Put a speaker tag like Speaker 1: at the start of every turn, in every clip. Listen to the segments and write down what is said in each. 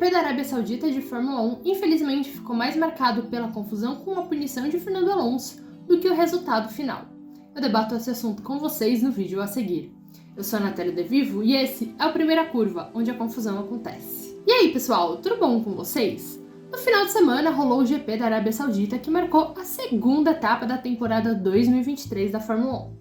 Speaker 1: GP da Arábia Saudita de Fórmula 1 infelizmente ficou mais marcado pela confusão com a punição de Fernando Alonso do que o resultado final. Eu debato esse assunto com vocês no vídeo a seguir. Eu sou a Natália De Vivo e esse é o Primeira Curva, onde a confusão acontece. E aí pessoal, tudo bom com vocês? No final de semana rolou o GP da Arábia Saudita que marcou a segunda etapa da temporada 2023 da Fórmula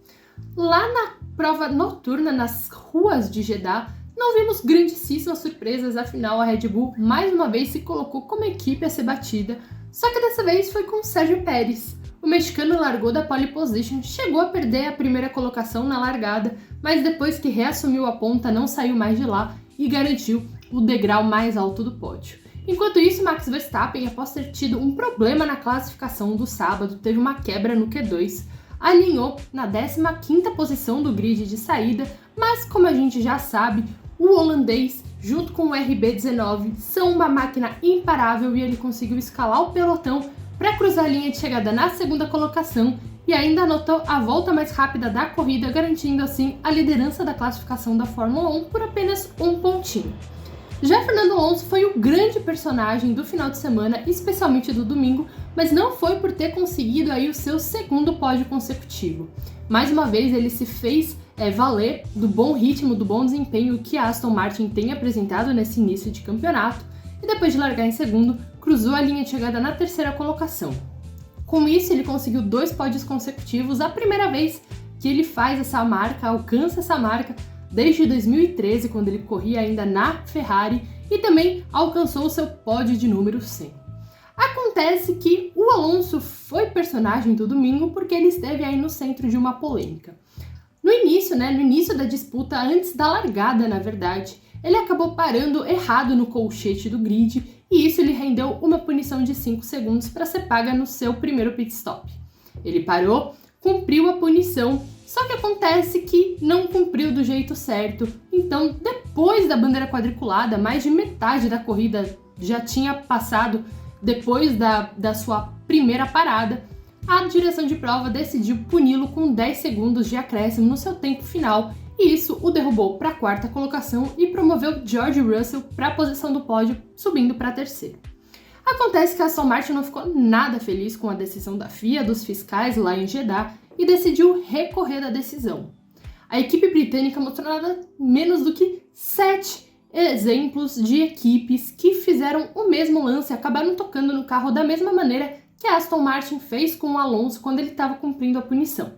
Speaker 1: 1. Lá na prova noturna nas ruas de Jeddah, não vimos grandíssimas surpresas, afinal a Red Bull mais uma vez se colocou como equipe a ser batida, só que dessa vez foi com Sérgio Pérez. O mexicano largou da pole position, chegou a perder a primeira colocação na largada, mas depois que reassumiu a ponta não saiu mais de lá e garantiu o degrau mais alto do pódio. Enquanto isso, Max Verstappen, após ter tido um problema na classificação do sábado, teve uma quebra no Q2, alinhou na 15ª posição do grid de saída, mas como a gente já sabe, o holandês, junto com o RB19, são uma máquina imparável e ele conseguiu escalar o pelotão para cruzar a linha de chegada na segunda colocação e ainda anotou a volta mais rápida da corrida, garantindo assim a liderança da classificação da Fórmula 1 por apenas um pontinho. Já Fernando Alonso foi o grande personagem do final de semana, especialmente do domingo, mas não foi por ter conseguido aí o seu segundo pódio consecutivo. Mais uma vez ele se fez valer do bom ritmo, do bom desempenho que a Aston Martin tem apresentado nesse início de campeonato e depois de largar em segundo, cruzou a linha de chegada na terceira colocação. Com isso ele conseguiu 2 pódios consecutivos, a primeira vez que ele faz essa marca, alcança essa marca desde 2013, quando ele corria ainda na Ferrari, e também alcançou o seu pódio de número 100. Acontece que o Alonso foi personagem do domingo porque ele esteve aí no centro de uma polêmica. No início da disputa, antes da largada, na verdade, ele acabou parando errado no colchete do grid e isso lhe rendeu uma punição de 5 segundos para ser paga no seu primeiro pit stop. Ele parou, cumpriu a punição, só que acontece que não cumpriu do jeito certo. Então, depois da bandeira quadriculada, mais de metade da corrida já tinha passado depois da sua primeira parada, a direção de prova decidiu puni-lo com 10 segundos de acréscimo no seu tempo final, e isso o derrubou para a 4ª colocação e promoveu George Russell para a posição do pódio, subindo para a 3ª. Acontece que a Aston Martin não ficou nada feliz com a decisão da FIA, dos fiscais lá em Jeddah, e decidiu recorrer da decisão. A equipe britânica mostrou nada menos do que 7 exemplos de equipes que fizeram o mesmo lance e acabaram tocando no carro da mesma maneira que a Aston Martin fez com o Alonso quando ele estava cumprindo a punição.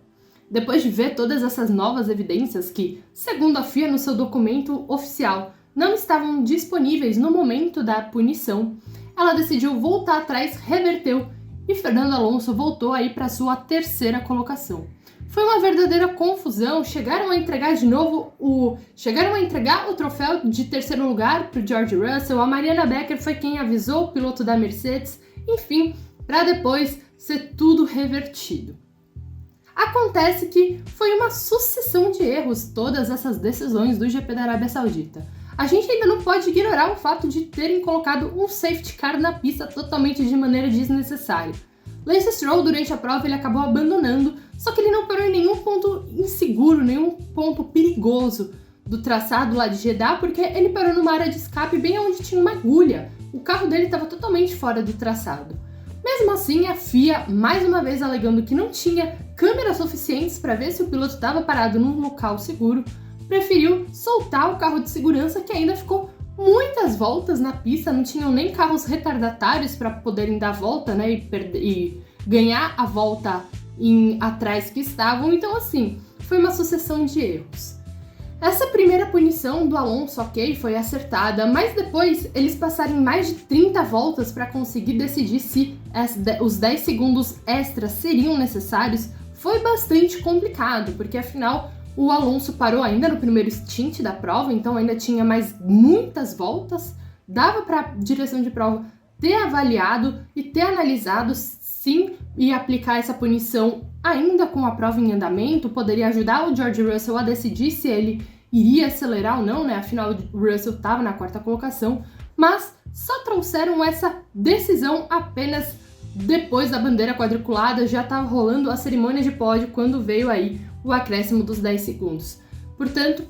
Speaker 1: Depois de ver todas essas novas evidências que, segundo a FIA no seu documento oficial, não estavam disponíveis no momento da punição, ela decidiu voltar atrás, reverteu e Fernando Alonso voltou aí para sua 3ª colocação. Foi uma verdadeira confusão, chegaram a entregar o troféu de 3º lugar para o George Russell, a Mariana Becker foi quem avisou o piloto da Mercedes, enfim, para depois ser tudo revertido. Acontece que foi uma sucessão de erros todas essas decisões do GP da Arábia Saudita. A gente ainda não pode ignorar o fato de terem colocado um safety car na pista totalmente de maneira desnecessária. Lance Stroll, durante a prova, ele acabou abandonando, só que ele não parou em nenhum ponto inseguro, nenhum ponto perigoso do traçado lá de Jeddah, porque ele parou numa área de escape bem onde tinha uma agulha. O carro dele estava totalmente fora do traçado. Mesmo assim, a FIA, mais uma vez alegando que não tinha câmeras suficientes para ver se o piloto estava parado num local seguro, preferiu soltar o carro de segurança que ainda ficou muitas voltas na pista, não tinham nem carros retardatários para poderem dar volta, e ganhar a volta atrás que estavam, então assim, foi uma sucessão de erros. Essa primeira punição do Alonso, ok, foi acertada, mas depois eles passarem mais de 30 voltas para conseguir decidir se os 10 segundos extras seriam necessários, foi bastante complicado, porque afinal o Alonso parou ainda no primeiro stint da prova, então ainda tinha mais muitas voltas, dava para a direção de prova ter avaliado e ter analisado sim e aplicar essa punição ainda com a prova em andamento, poderia ajudar o George Russell a decidir se ele iria acelerar ou não, afinal o Russell estava na 4ª colocação, mas só trouxeram essa decisão apenas depois da bandeira quadriculada, já estava rolando a cerimônia de pódio quando veio aí o acréscimo dos 10 segundos. Portanto,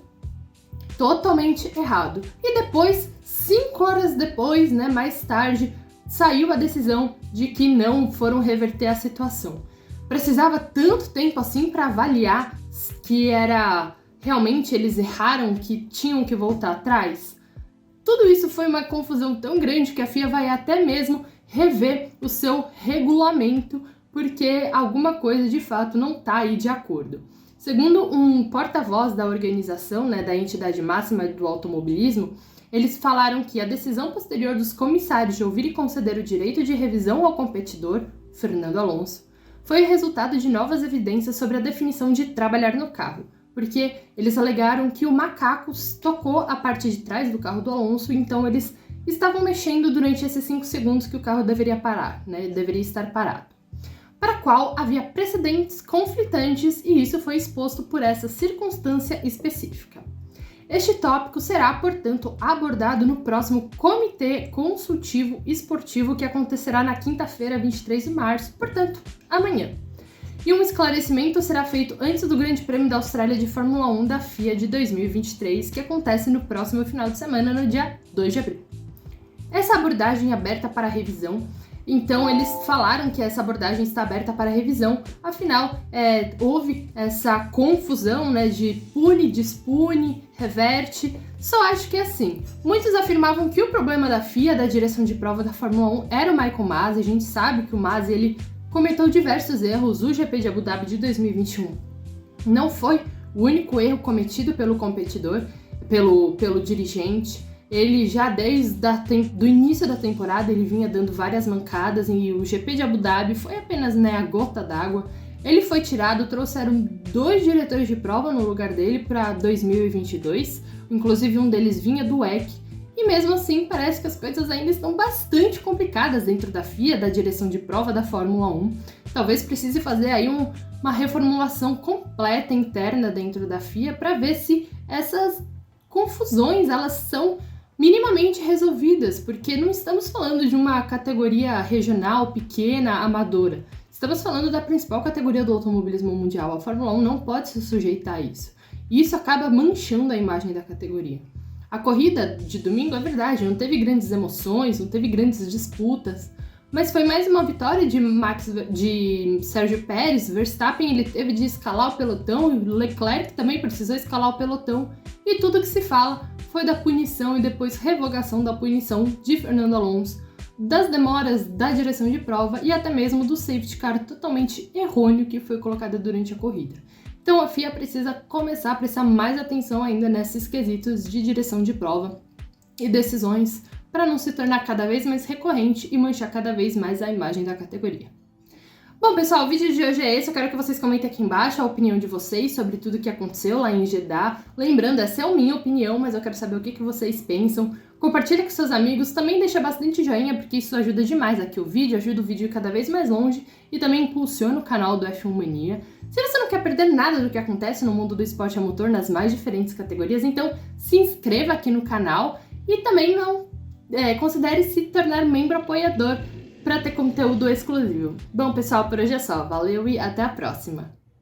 Speaker 1: totalmente errado. E depois, 5 horas depois, né, mais tarde, saiu a decisão de que não foram reverter a situação. Precisava tanto tempo assim para avaliar que era realmente eles erraram, que tinham que voltar atrás? Tudo isso foi uma confusão tão grande que a FIA vai até mesmo rever o seu regulamento, porque alguma coisa de fato não está aí de acordo. Segundo um porta-voz da organização, né, da entidade máxima do automobilismo, eles falaram que a decisão posterior dos comissários de ouvir e conceder o direito de revisão ao competidor, Fernando Alonso, foi o resultado de novas evidências sobre a definição de trabalhar no carro, porque eles alegaram que o macaco tocou a parte de trás do carro do Alonso, então eles estavam mexendo durante esses 5 segundos que o carro deveria parar, né, deveria estar parado, para a qual havia precedentes conflitantes e isso foi exposto por essa circunstância específica. Este tópico será, portanto, abordado no próximo Comitê Consultivo Esportivo que acontecerá na quinta-feira, 23 de março, portanto, amanhã. E um esclarecimento será feito antes do Grande Prêmio da Austrália de Fórmula 1 da FIA de 2023, que acontece no próximo final de semana, no dia 2 de abril. Essa abordagem é aberta para revisão. Então, eles falaram que essa abordagem está aberta para revisão, afinal, houve essa confusão, né, de pune, dispune, reverte. Só acho que é assim, muitos afirmavam que o problema da FIA, da direção de prova da Fórmula 1, era o Michael Masi. A gente sabe que o Masi, ele cometeu diversos erros. O GP de Abu Dhabi de 2021 não foi o único erro cometido pelo competidor, pelo dirigente. Ele já desde do início da temporada ele vinha dando várias mancadas e o GP de Abu Dhabi foi apenas, né, a gota d'água. Ele foi tirado, trouxeram 2 diretores de prova no lugar dele para 2022, inclusive um deles vinha do WEC, e mesmo assim parece que as coisas ainda estão bastante complicadas dentro da FIA, da direção de prova da Fórmula 1. Talvez precise fazer aí uma reformulação completa interna dentro da FIA para ver se essas confusões elas são minimamente resolvidas, porque não estamos falando de uma categoria regional, pequena, amadora. Estamos falando da principal categoria do automobilismo mundial. A Fórmula 1 não pode se sujeitar a isso. E isso acaba manchando a imagem da categoria. A corrida de domingo, é verdade, não teve grandes emoções, não teve grandes disputas, mas foi mais uma vitória de Sérgio Pérez. Verstappen ele teve de escalar o pelotão, e Leclerc também precisou escalar o pelotão, e tudo que se fala foi da punição e depois revogação da punição de Fernando Alonso, das demoras da direção de prova e até mesmo do safety car totalmente errôneo que foi colocado durante a corrida. Então a FIA precisa começar a prestar mais atenção ainda nesses quesitos de direção de prova e decisões para não se tornar cada vez mais recorrente e manchar cada vez mais a imagem da categoria. Bom, pessoal, o vídeo de hoje é esse. Eu quero que vocês comentem aqui embaixo a opinião de vocês sobre tudo que aconteceu lá em Jeddah. Lembrando, essa é a minha opinião, mas eu quero saber o que vocês pensam. Compartilha com seus amigos, também deixa bastante joinha, porque isso ajuda demais aqui o vídeo, ajuda o vídeo cada vez mais longe e também impulsiona o canal do F1 Mania. Se você não quer perder nada do que acontece no mundo do esporte a motor nas mais diferentes categorias, então se inscreva aqui no canal e também não considere se tornar membro apoiador para ter conteúdo exclusivo. Bom, pessoal, por hoje é só. Valeu e até a próxima!